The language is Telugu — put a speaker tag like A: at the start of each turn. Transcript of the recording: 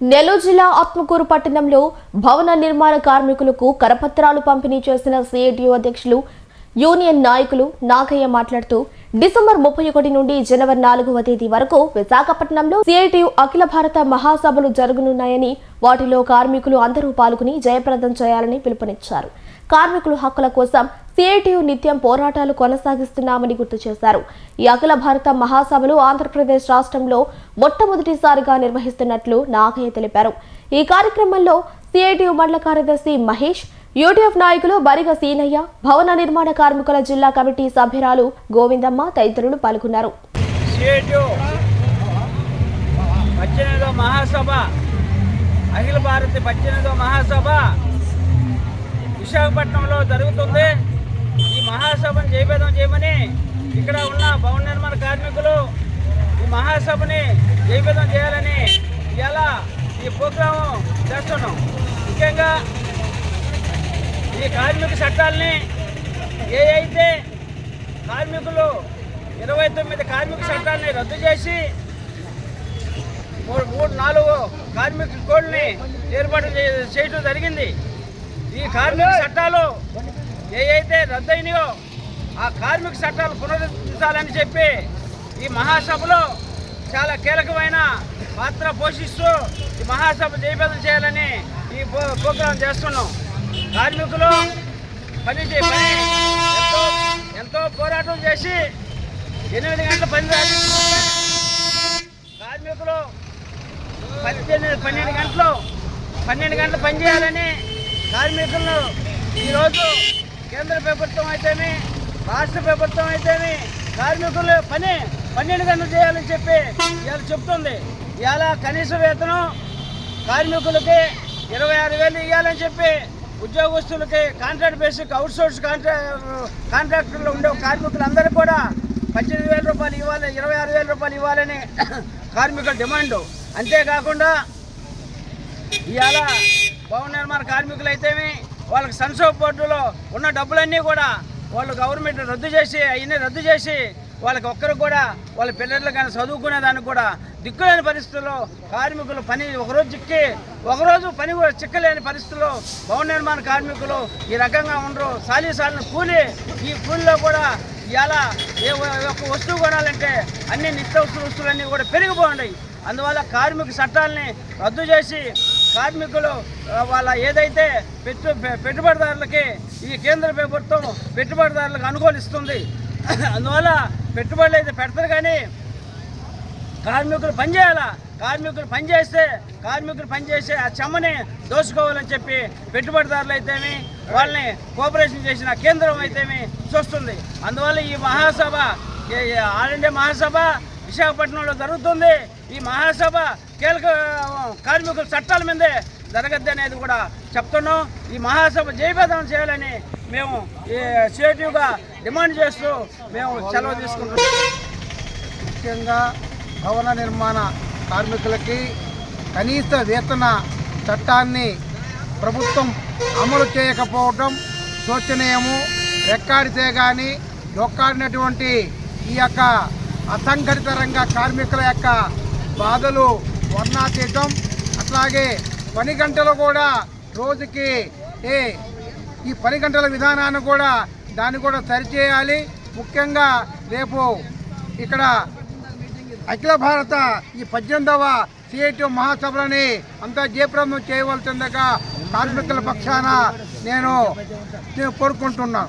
A: నెల్లూరు జిల్లా ఆత్మకూరు పట్టణంలో భవన నిర్మాణ కార్మికులకు కరపత్రాలు పంపిణీ చేసిన సిఐటియు అధ్యక్షులు యూనియన్ నాయకులు నాగయ్య మాట్లాడుతూ డిసెంబర్ 31 నుండి జనవరి 4వ తేదీ వరకు విశాఖపట్నంలో సిఐటియు అఖిల భారత మహాసభలు జరగనున్నాయని వాటిలో కార్మికులు అందరూ పాల్గొని జయప్రదం చేయాలని పిలుపునిచ్చారు. కార్మికుల హక్కుల కోసం సిఐటియు నిత్యం పోరాటాలు కొనసాగిస్తున్నామని గుర్తు చేశారు. ఈ అఖిల భారత మహాసభలు ఆంధ్రప్రదేశ్ రాష్ట్రంలో మొట్టమొదటిసారిగా నిర్వహిస్తున్నట్లు నాగయ్య తెలిపారు. ఈ కార్యక్రమంలో సిఐటియు మండల కార్యదర్శి మహేష్, యూటీఎఫ్ నాయకులు బరిగ సీనయ్య, భవన నిర్మాణ కార్మికుల జిల్లా కమిటీ సభ్యురాలు గోవిందమ్మ తదితరులు పాల్గొన్నారు.
B: అఖిల భారత 18వ మహాసభ విశాఖపట్నంలో జరుగుతుంది. ఈ మహాసభను జయప్రదం చేయమని ఇక్కడ ఉన్న భవన నిర్మాణ కార్మికులు ఈ మహాసభని జయప్రదం చేయాలని ఇలా ఈ ప్రోగ్రాము చేస్తున్నాం. ముఖ్యంగా ఈ కార్మిక చట్టాలని అయితే కార్మికులు 29 కార్మిక చట్టాలని రద్దు చేసి 3-4 కార్మిక కోడ్ని ఏర్పాటు చేయడం జరిగింది. ఈ కార్మిక చట్టాలు అయితే రద్దయినాయో ఆ కార్మిక చట్టాలు పునరుద్ధరించాలని చెప్పి ఈ మహాసభలో చాలా కీలకమైన పాత్ర పోషిస్తూ ఈ మహాసభ జయప్రదం చేయాలని ఈ ప్రోగ్రాం చేస్తున్నాం. కార్మికులు ఎంతో పోరాటం చేసి 8 గంటల పని కార్మికులు 12 గంటలు పనిచేయాలని కార్మికులను ఈరోజు కేంద్ర ప్రభుత్వం అయితేమి రాష్ట్ర ప్రభుత్వం అయితేమి కార్మికులు పని 12 గంటలు చేయాలని చెప్పి ఇవాళ చెప్తుంది. ఇవాళ కనీస వేతనం కార్మికులకి 26,000 ఇవ్వాలని చెప్పి ఉద్యోగస్తులకి కాంట్రాక్ట్ బేసిక్ అవుట్సోర్స్ కాంట్రాక్టర్లు ఉండే కార్మికులందరికీ కూడా 18,000 రూపాయలు ఇవ్వాలి, 26,000 రూపాయలు ఇవ్వాలని కార్మికుల డిమాండ్. అంతేకాకుండా ఇవాళ భవన నిర్మాణ కార్మికులు అయితేమి వాళ్ళకి సన్సోప్ బోర్డులో ఉన్న డబ్బులన్నీ కూడా వాళ్ళు గవర్నమెంట్ రద్దు చేసి వాళ్ళకి ఒక్కరికి కూడా వాళ్ళ పిల్లలు కానీ చదువుకునే దానికి కూడా దిక్కులేని పరిస్థితుల్లో కార్మికులు పని ఒకరోజు పని కూడా చిక్కలేని పరిస్థితుల్లో భవన నిర్మాణ కార్మికులు ఈ రకంగా ఉండరు. సాలిన కూలి, ఈ కూలీలో కూడా ఇలా ఏ ఒక్క వస్తువు కొనాలంటే అన్ని నిత్యావసర వస్తువులన్నీ కూడా పెరిగిపోయి, అందువల్ల కార్మిక చట్టాలని రద్దు చేసి కార్మికులు వాళ్ళ ఏదైతే పెట్టుబడిదారులకి ఈ కేంద్ర ప్రభుత్వం పెట్టుబడిదారులకు అనుకూలిస్తుంది. అందువల్ల పెట్టుబడులు అయితే పెడతారు కానీ కార్మికులు పనిచేస్తే ఆ చెమ్మని దోచుకోవాలని చెప్పి పెట్టుబడిదారులు అయితేమి వాళ్ళని కోఆపరేషన్ చేసిన కేంద్రం అయితేమి చూస్తుంది. అందువల్ల ఈ మహాసభ ఆల్ ఇండియా మహాసభ విశాఖపట్నంలో జరుగుతుంది. ఈ మహాసభ కీలక కార్మికుల చట్టాల మీదే జరగద్దు అనేది కూడా చెప్తున్నాం. ఈ మహాసభ జయప్రదం చేయాలని మేము సిఐటియుగా డిమాండ్ చేస్తూ మేము సెలవు తీసుకుంటున్నాం.
C: ముఖ్యంగా భవన నిర్మాణ కార్మికులకి కనీస వేతన చట్టాన్ని ప్రభుత్వం అమలు చేయకపోవడం శోచనీయము. రెక్కాడితే కానీ డొక్కాడినటువంటి ఈ యొక్క అసంఘటిత రంగ కార్మికుల యొక్క బాధలు వర్ణాతీతం. అట్లాగే పని గంటలు కూడా రోజుకి ఈ 10 గంటల విధానాన్ని కూడా దాన్ని కూడా సరిచేయాలి. ముఖ్యంగా రేపు ఇక్కడ అఖిల భారత ఈ 18వ సిఐటియు మహాసభలని అంతా జయప్రదం చేయవలసిందిగా కార్మికుల పక్షాన నేను కోరుకుంటున్నాను.